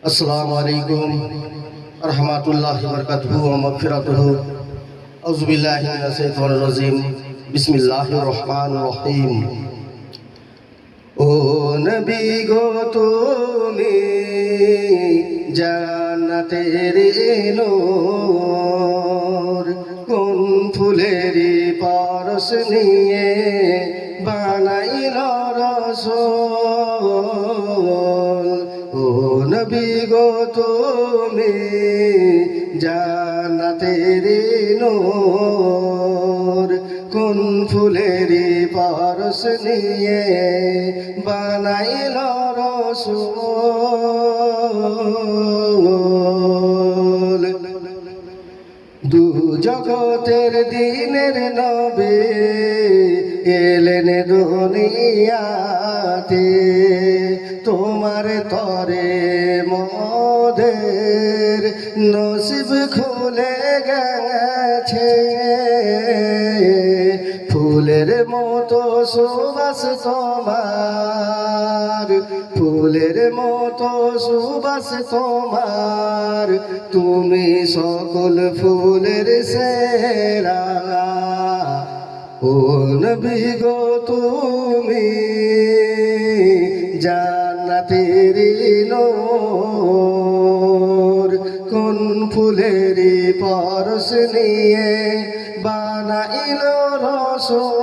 আসসালামু আলাইকুম রহমাতুল্লাহি ওয়া বারাকাতুহু ওয়া মাগফিরাতুহু। আউযু বিল্লাহি মিনাশ শাইতানির রাজিম। বিসমিল্লাহির রহমানির রহিম। ও নবী গো তুমি জান্নাতের নূর, কোন ফুলেরই পরশ নিয়ে বানাইল রাসূল। ও নবী গো তুমি জান্নাতের নূর, কোন ফুলেরই পরশ নিয়ে বানাইল রাসূল। দু জগতের দিনের নবী এলেন দুনিয়াতে, তোমার তরে মোদের নসিব খুলে গেছে। ফুলের মতো সুবাস তোমার, ফুলের মতো সুবাস তোমার, তুমি সকল ফুলের সেরা। ও নবী গো তুমি জান্নাতের নূর, কোন ফুলেরই পরশ নিয়ে বানাইল রাসূল।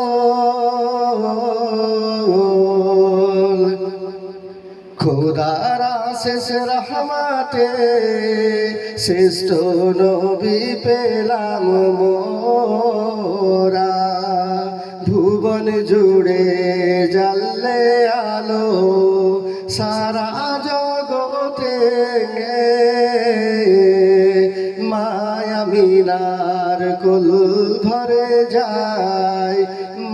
খোদার শেষ রহমতে শ্রেষ্ঠ নবী পেলাম মোরা, ভুবন জুড়ে জ্বাললে আলো সারা জগতে। মায়া মিনার কুল ভরে যায়,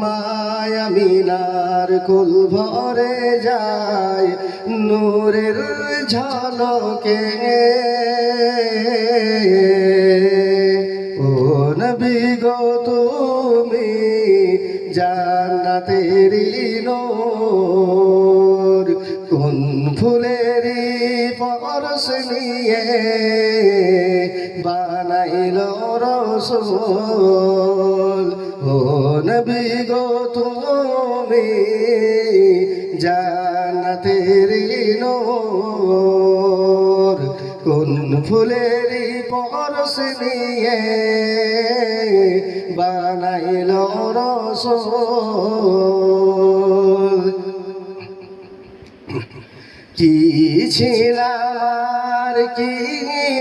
মায়া মিনার কুল ভরে যায় নূরের ঝলকে। ও নবী গো তুমি জান্নাতের নূর, কোন ফুলেরই পরশ নিয়ে বানাইল রাসূল। ও নবী গো তুমি জান্নাতের নূর, কোন ফুলেরই পরশ নিয়ে বানাইল রাসূল। কি ছিলাম আর কি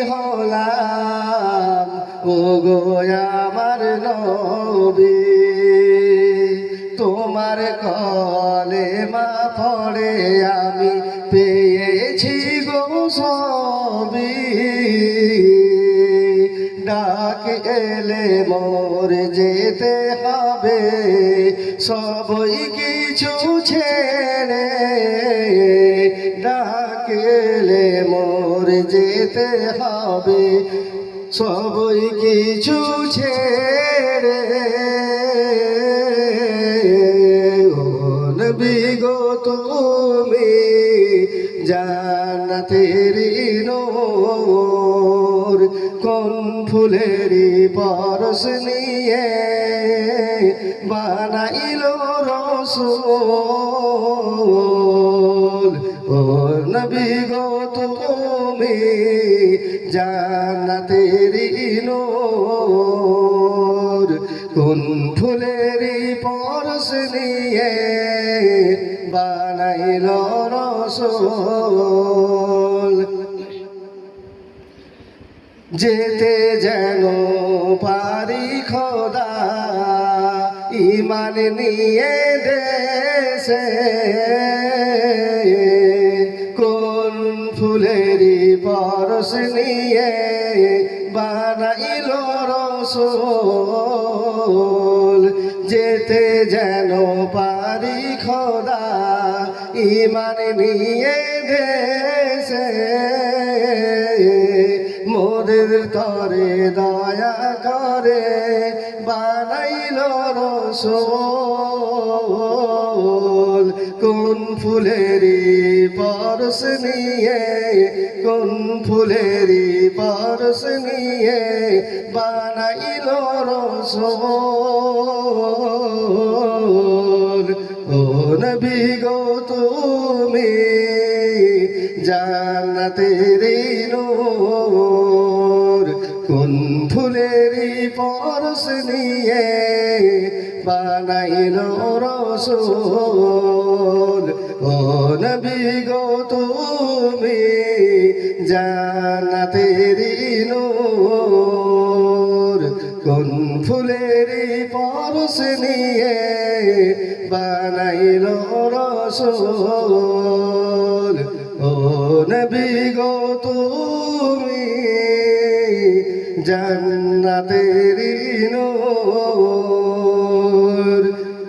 হলাম ও গো আমার নবী, তোমার কলেমা পড়ে আমি পেয়েছি গো সবই। ডাক এলে মোর যেতে হবে সবই কিছু ছেড়ে, ডাক এলে মোর যেতে হবে সবই কিছু ছেড়ে। ও নবী গো তুমি জান্নাতের নূর, কোন ফুলেরই পরশ নিয়ে বানাইল রাসূল। ও নবী গো তুমি জান্নাতের নূর, কোন ফুলেরই পরশ নিয়ে বানাইল রাসূল। যেতে যেন পারি খোদা ঈমান নিয়ে দেশে, কোন ফুলেরই পরশ নিয়ে বানাইল রাসূল। যেতে যেন পারি খোদা ঈমান নিয়ে দেশে, মোদের তরে দয়া করে বানাইল রাসূল। কোন ফুলেরই পরশ পরশ নিয়ে, কোন ফুলেরই পরশ নিয়ে বানাইল রসূল। ও নবী গো তুমি জান্নাতের নূর, কোন ফুলেরই পরশ নিয়ে বানাইল রসূল। ও নবী গো তুমি জান্নাতের নূর, কোন ফুলেরই পরশ নিয়ে বানাইল রসূল। ও নবী গো তুমি জান্নাতের নূর,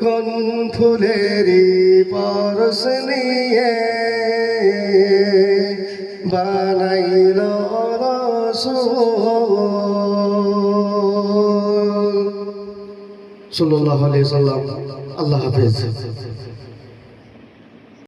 কোন ফুলেরই পরশ নিয়ে বানাইল রাসূল সাল্লাল্লাহু আলাইহি ওয়াসাল্লাম। আল্লাহ হাফেজ।